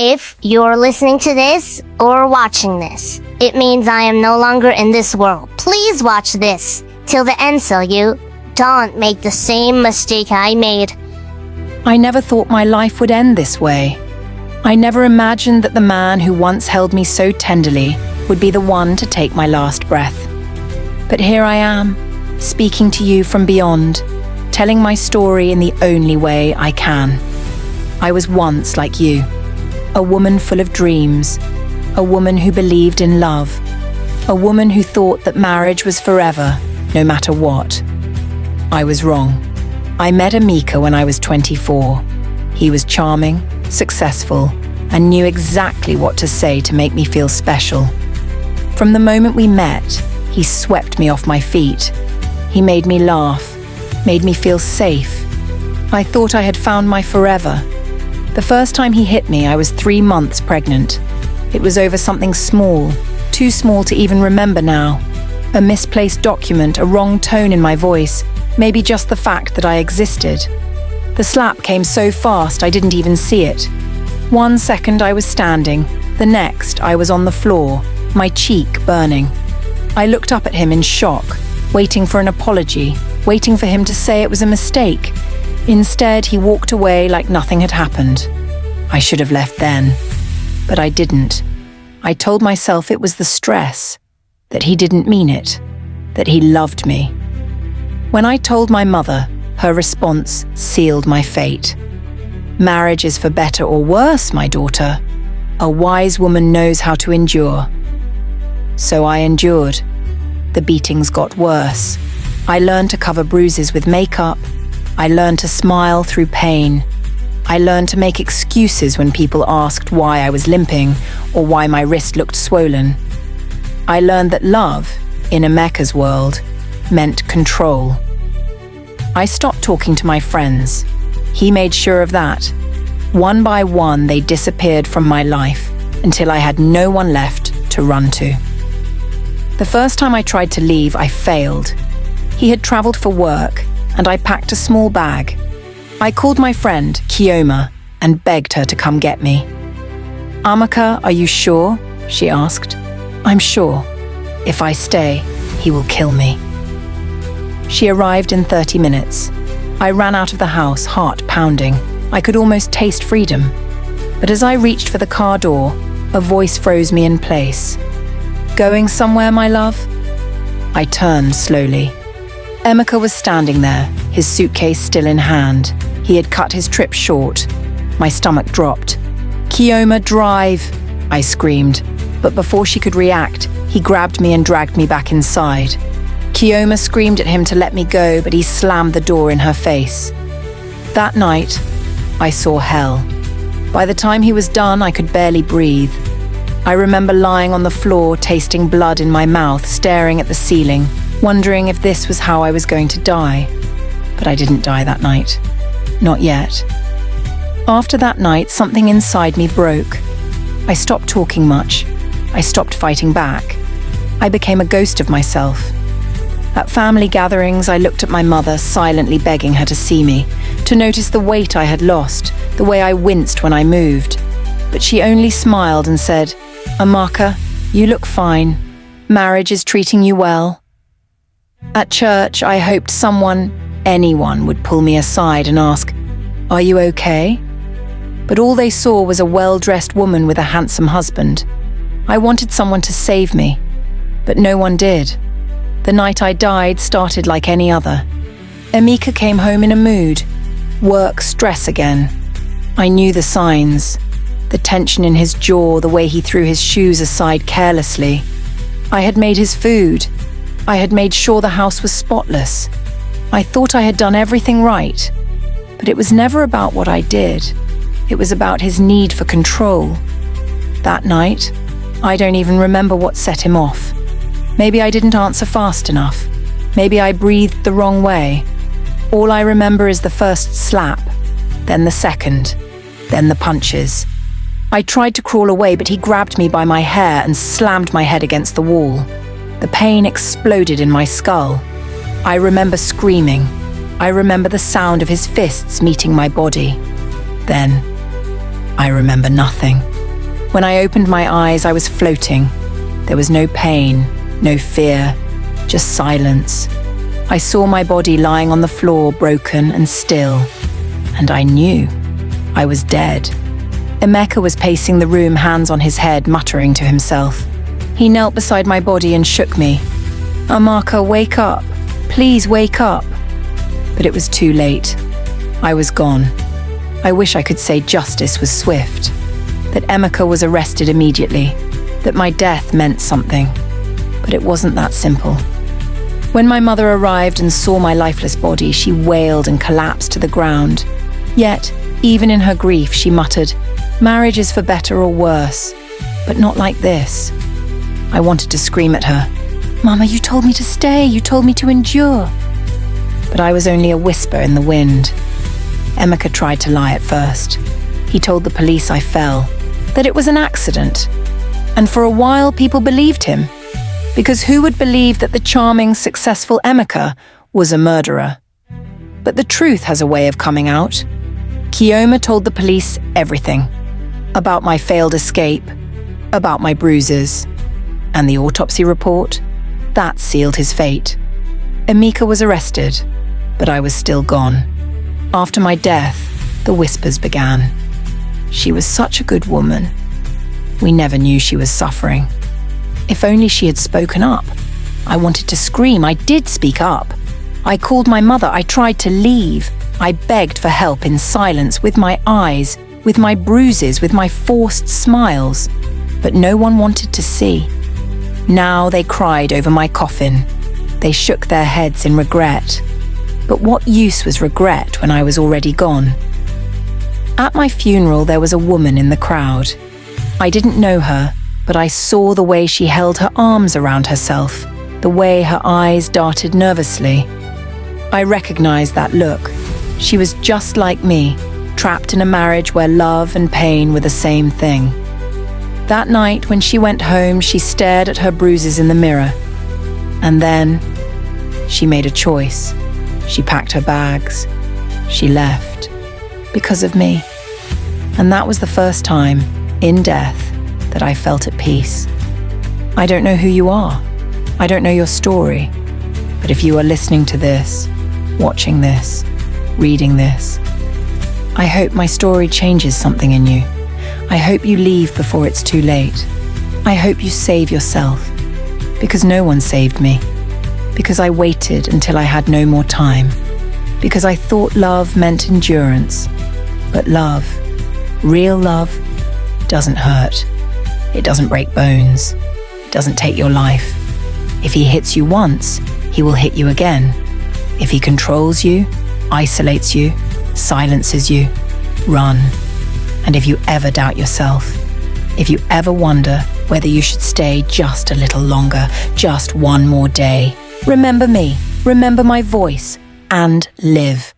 If you're listening to this or watching this, it means I am no longer in this world. Please watch this till the end so you don't make the same mistake I made. I never thought my life would end this way. I never imagined that the man who once held me so tenderly would be the one to take my last breath. But here I am, speaking to you from beyond, telling my story in the only way I can. I was once like you, a woman full of dreams, a woman who believed in love, a woman who thought that marriage was forever, no matter what. I was wrong. I met Amah when I was 24. He was charming, successful, and knew exactly what to say to make me feel special. From the moment we met, he swept me off my feet. He made me laugh, made me feel safe. I thought I had found my forever. The first time he hit me, I was 3 months pregnant. It was over something small, too small to even remember now. A misplaced document, a wrong tone in my voice, maybe just the fact that I existed. The slap came so fast I didn't even see it. 1 second I was standing, the next I was on the floor, my cheek burning. I looked up at him in shock, waiting for an apology, waiting for him to say it was a mistake. Instead, he walked away like nothing had happened. I should have left then, but I didn't. I told myself it was the stress, that he didn't mean it, that he loved me. When I told my mother, her response sealed my fate. Marriage is for better or worse, my daughter. A wise woman knows how to endure. So I endured. The beatings got worse. I learned to cover bruises with makeup. I learned to smile through pain. I learned to make excuses when people asked why I was limping or why my wrist looked swollen. I learned that love, in Amah's world, meant control. I stopped talking to my friends. He made sure of that. One by one, they disappeared from my life until I had no one left to run to. The first time I tried to leave, I failed. He had traveled for work, and I packed a small bag. I called my friend, Amah, and begged her to come get me. "Amah, are you sure?" she asked. "I'm sure. If I stay, he will kill me." She arrived in 30 minutes. I ran out of the house, heart pounding. I could almost taste freedom. But as I reached for the car door, a voice froze me in place. "Going somewhere, my love?" I turned slowly. Amah was standing there, his suitcase still in hand. He had cut his trip short. My stomach dropped. "Amah, drive!" I screamed. But before she could react, he grabbed me and dragged me back inside. Amah screamed at him to let me go, but he slammed the door in her face. That night, I saw hell. By the time he was done, I could barely breathe. I remember lying on the floor, tasting blood in my mouth, staring at the ceiling, wondering if this was how I was going to die. But I didn't die that night. Not yet. After that night, something inside me broke. I stopped talking much. I stopped fighting back. I became a ghost of myself. At family gatherings, I looked at my mother, silently begging her to see me, to notice the weight I had lost, the way I winced when I moved. But she only smiled and said, "Amah, you look fine. Marriage is treating you well." At church, I hoped someone, anyone, would pull me aside and ask, "Are you okay?" But all they saw was a well-dressed woman with a handsome husband. I wanted someone to save me, but no one did. The night I died started like any other. Amah came home in a mood. Work stress again. I knew the signs. The tension in his jaw, the way he threw his shoes aside carelessly. I had made his food. I had made sure the house was spotless. I thought I had done everything right. But it was never about what I did. It was about his need for control. That night, I don't even remember what set him off. Maybe I didn't answer fast enough. Maybe I breathed the wrong way. All I remember is the first slap, then the second, then the punches. I tried to crawl away, but he grabbed me by my hair and slammed my head against the wall. The pain exploded in my skull. I remember screaming. I remember the sound of his fists meeting my body. Then, I remember nothing. When I opened my eyes, I was floating. There was no pain, no fear, just silence. I saw my body lying on the floor, broken and still, and I knew I was dead. Emeka was pacing the room, hands on his head, muttering to himself. He knelt beside my body and shook me. "Amaka, wake up. Please wake up." But it was too late. I was gone. I wish I could say justice was swift, that Emeka was arrested immediately, that my death meant something. But it wasn't that simple. When my mother arrived and saw my lifeless body, she wailed and collapsed to the ground. Yet, even in her grief, she muttered, "Marriage is for better or worse, but not like this." I wanted to scream at her, "Mama, you told me to stay, you told me to endure." But I was only a whisper in the wind. Emeka tried to lie at first. He told the police I fell, that it was an accident. And for a while, people believed him. Because who would believe that the charming, successful Emeka was a murderer? But the truth has a way of coming out. Kioma told the police everything. About my failed escape, about my bruises. And the autopsy report? That sealed his fate. Emeka was arrested, but I was still gone. After my death, the whispers began. She was such a good woman. We never knew she was suffering. If only she had spoken up. I wanted to scream. I did speak up. I called my mother. I tried to leave. I begged for help in silence, with my eyes, with my bruises, with my forced smiles. But no one wanted to see. Now they cried over my coffin. They shook their heads in regret. But what use was regret when I was already gone? At my funeral, there was a woman in the crowd. I didn't know her, but I saw the way she held her arms around herself, the way her eyes darted nervously. I recognized that look. She was just like me, trapped in a marriage where love and pain were the same thing. That night, when she went home, she stared at her bruises in the mirror. And then, she made a choice. She packed her bags. She left. Because of me. And that was the first time, in death, that I felt at peace. I don't know who you are. I don't know your story. But if you are listening to this, watching this, reading this, I hope my story changes something in you. I hope you leave before it's too late. I hope you save yourself. Because no one saved me. Because I waited until I had no more time. Because I thought love meant endurance. But love, real love, doesn't hurt. It doesn't break bones. It doesn't take your life. If he hits you once, he will hit you again. If he controls you, isolates you, silences you, run. And if you ever doubt yourself, if you ever wonder whether you should stay just a little longer, just one more day, remember me, remember my voice, and live.